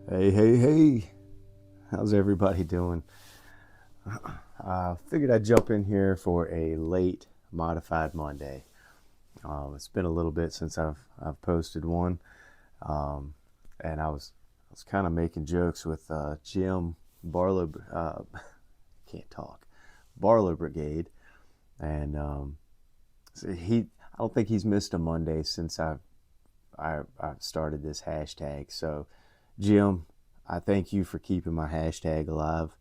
Hey, hey, hey. How's everybody doing? Figured I'd jump in here for a late modified Monday. It's been a little bit since I've posted one, and I was kind of making jokes with Jim Barlow. Can't talk. Barlow Brigade, and so I don't think he's missed a Monday since I started this hashtag. So, Jim, I thank you for keeping my hashtag alive.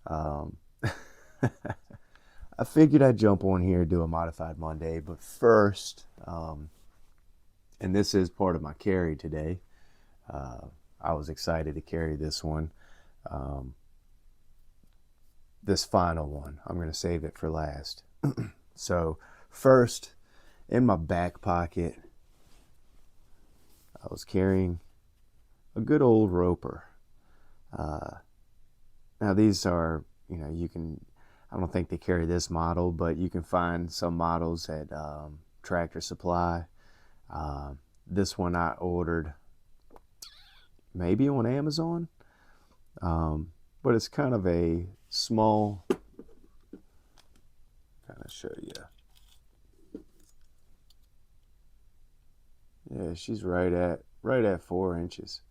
Um, I figured I'd jump on here and do a modified Monday, but first, and this is part of my carry today. Uh, I was excited to carry this one, um, this final one. I'm going to save it for last. So, first, in my back pocket, I was carrying a good old roper. Uh, Now these are, you can, I don't think they carry this model, but you can find some models at Tractor Supply. This one I ordered maybe on Amazon, but it's kind of a small, kind of show you. Yeah, she's right at 4 inches.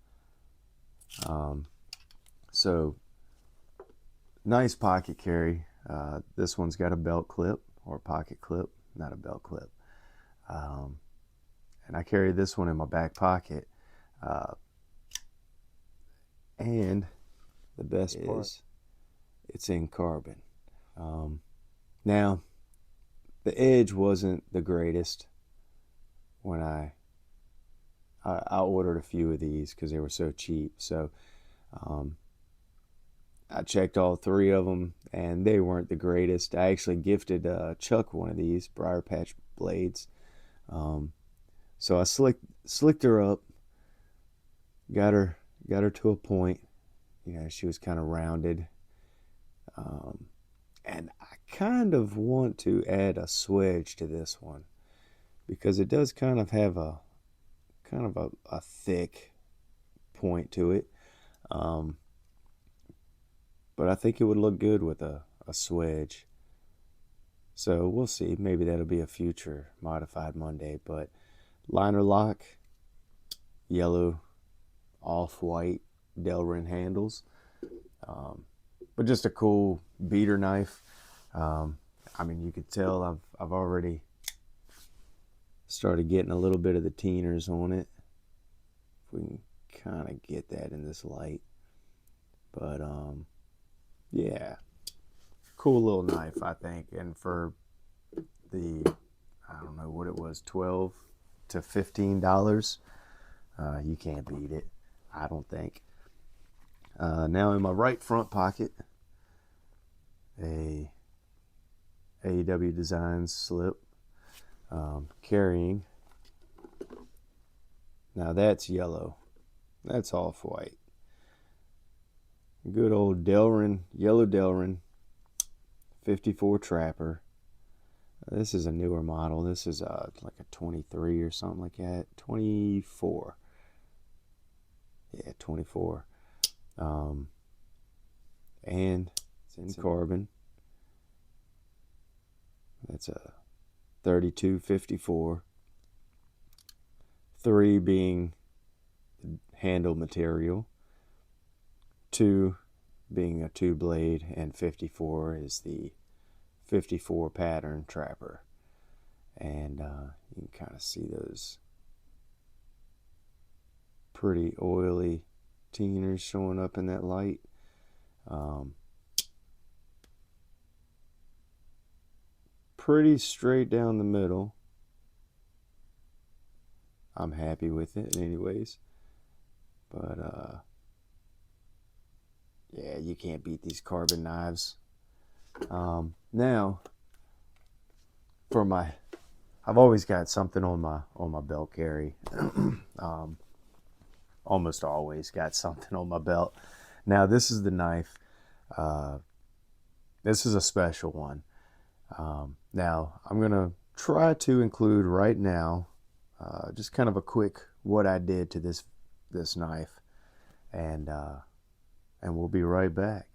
So nice pocket carry. This one's got a belt clip or pocket clip, not a belt clip. Um, and I carry this one in my back pocket. Uh, and the best part is it's in carbon. Now, the edge wasn't the greatest when I ordered a few of these because they were so cheap. So um, I checked all three of them, and they weren't the greatest. I actually gifted Chuck one of these briar patch blades. Um, so I slicked her up, got her to a point. She was kind of rounded, and I kind of want to add a swedge to this one because it does kind of have a thick point to it. Um, but I think it would look good with a swedge. So we'll see. Maybe that'll be a future modified Monday. But liner lock, yellow, off-white Delrin handles. But just a cool beater knife. I mean, you could tell I've already started getting a little bit of the teeners on it. If we can kind of get that in this light. But yeah, cool little knife, I think. And for the, I don't know what it was, $12 to $15, you can't beat it, I don't think. Now in my right front pocket, a AEW Designs slip, carrying. Now that's yellow. That's off-white. Good old Delrin, yellow Delrin, 54 Trapper. This is a newer model. This is like a 23 or something like that. 24. Yeah, 24. And it's in carbon. That's a 3254. 3 being handle material. 2 being a 2-blade, and 54 is the 54 pattern trapper. And you can kind of see those pretty oily teeners showing up in that light. Pretty straight down the middle. I'm happy with it anyways. But yeah, you can't beat these carbon knives. Now, I've always got something on my belt carry. Almost always got something on my belt. Now this is the knife. This is a special one. Now I'm gonna try to include right now just kind of a quick what I did to this knife, and uh, and we'll be right back.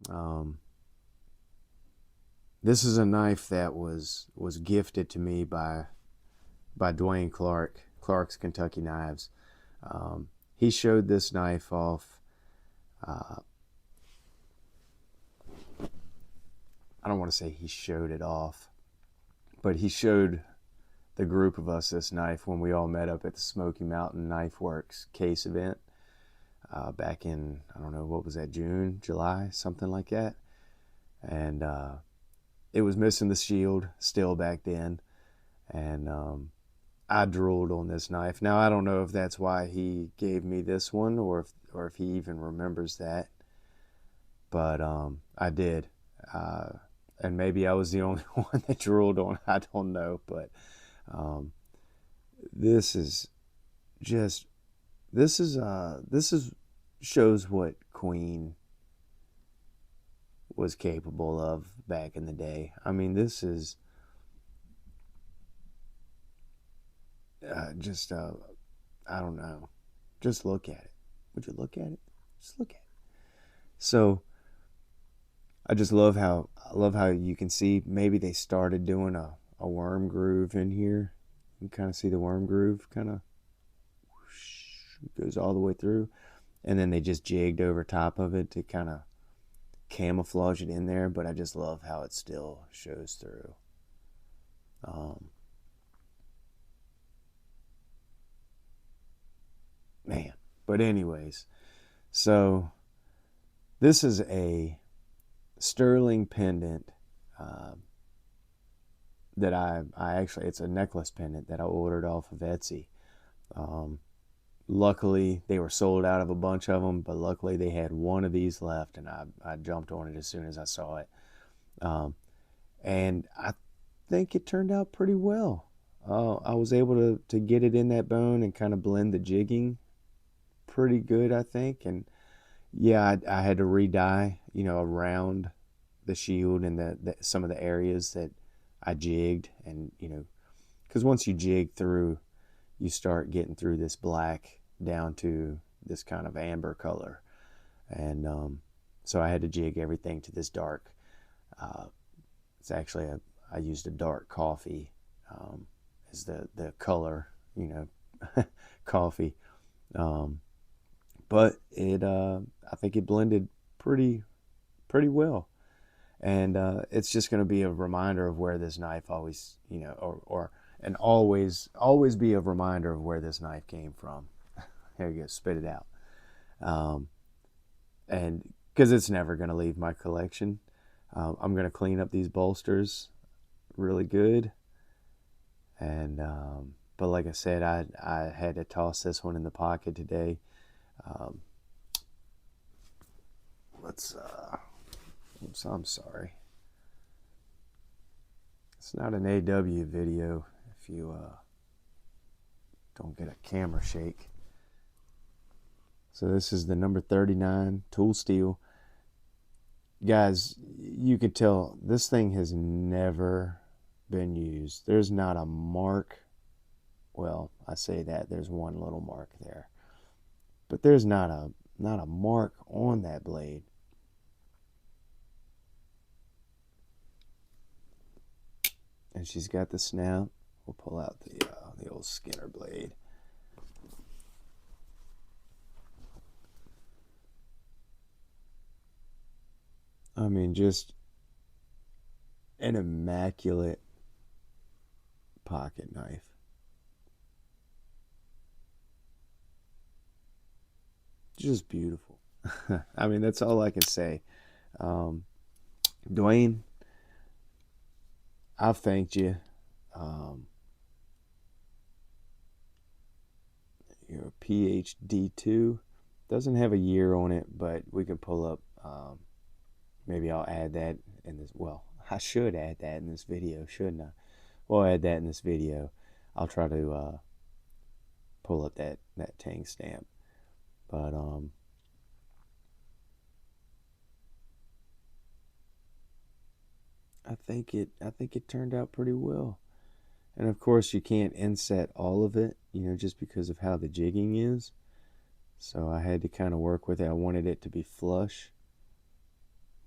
Um, this is a knife that was gifted to me by Dwayne Clark's Kentucky Knives. He showed this knife off. Uh, I don't want to say he showed it off, but he showed the group of us this knife when we all met up at the Smoky Mountain Knife Works case event back in, I don't know, what was that, June, July, something like that. And it was missing the shield still back then. And I drooled on this knife. Now, I don't know if that's why he gave me this one or if he even remembers that. But I did. And maybe I was the only one that drooled on. I don't know. But this is just, this is shows what Queen was capable of back in the day. I mean, this is just I don't know. Just look at it. Would you look at it? Just look at it. So I just love how you can see maybe they started doing a worm groove in here. You can kind of see the worm groove kind of goes all the way through, and then they just jigged over top of it to kind of camouflage it in there. But I just love how it still shows through. Man, but anyways, so this is a sterling pendant that I actually, it's a necklace pendant that I ordered off of Etsy. Um, Luckily, they were sold out of a bunch of them, but luckily they had one of these left, and I jumped on it as soon as I saw it. Um, and I think it turned out pretty well. I was able to get it in that bone and kind of blend the jigging pretty good, I think. And yeah, I had to re-dye, around the shield and some of the areas that I jigged, and because once you jig through, you start getting through this black down to this kind of amber color, and so I had to jig everything to this dark. It's actually I used a dark coffee as the color, coffee, but it I think it blended pretty well. And it's just going to be a reminder of where this knife always, and always be a reminder of where this knife came from. There you go, spit it out. Um, and because it's never going to leave my collection, I'm going to clean up these bolsters really good. And but like I said, I had to toss this one in the pocket today. let's, oops, I'm sorry. It's not an AW video if you don't get a camera shake. So this is the number 39 tool steel. Guys, you can tell this thing has never been used. There's not a mark. Well, I say that there's one little mark there, but there's not a mark on that blade. And she's got the snap. We'll pull out the old Skinner blade. I mean, just an immaculate pocket knife. Just beautiful. I mean, that's all I can say. Dwayne, I've thanked you. You're a PhD 2. Doesn't have a year on it, but we can pull up. Maybe I'll add that in this. Well, I should add that in this video, shouldn't I? We'll add that in this video. I'll try to pull up that Tang stamp. But I think it turned out pretty well. And of course, you can't inset all of it, just because of how the jigging is. So I had to kind of work with it. I wanted it to be flush,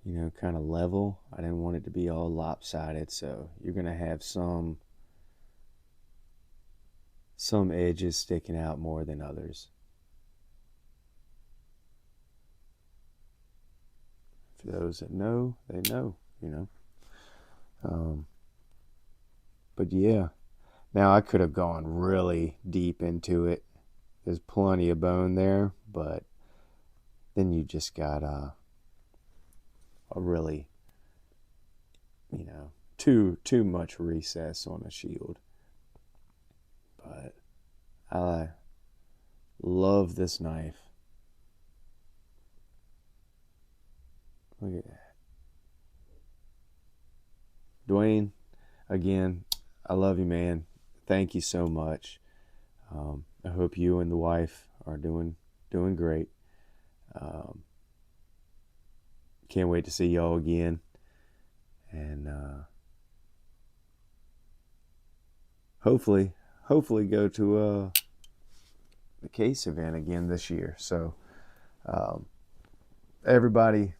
kind of level. I didn't want it to be all lopsided. So you're going to have some edges sticking out more than others. For those that know, they know, But yeah, now I could have gone really deep into it. There's plenty of bone there, but then you just got a really, too much recess on a shield. But I love this knife. Look at that. Dwayne, again, I love you, man. Thank you so much. I hope you and the wife are doing great. Can't wait to see y'all again. And hopefully go to the case event again this year. So everybody,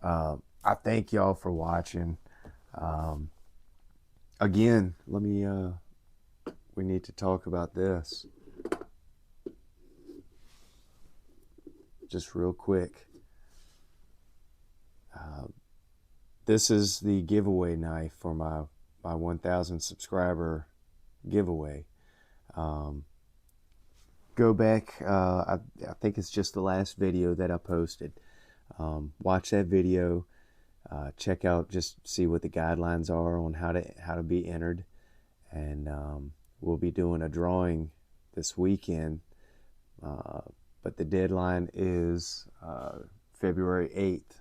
I thank y'all for watching. Again, we need to talk about this just real quick. This is the giveaway knife for my 1,000 subscriber giveaway. Go back, I think it's just the last video that I posted. Watch that video. Check out, just see what the guidelines are on how to be entered, and we'll be doing a drawing this weekend, but the deadline is February 8th.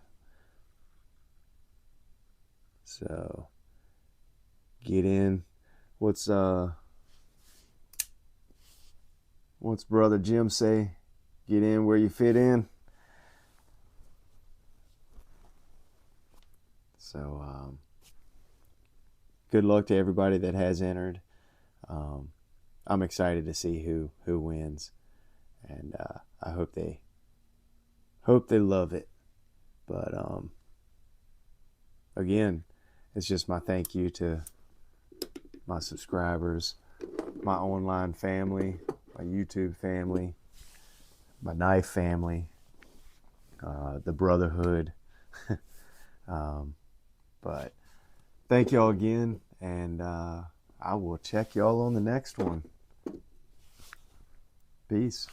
So get in. What's Brother Jim say? Get in where you fit in. So good luck to everybody that has entered. I'm excited to see who wins, and I hope they love it. But again, it's just my thank you to my subscribers, my online family, my YouTube family, my knife family, the brotherhood. But thank y'all again, and I will check y'all on the next one. Peace.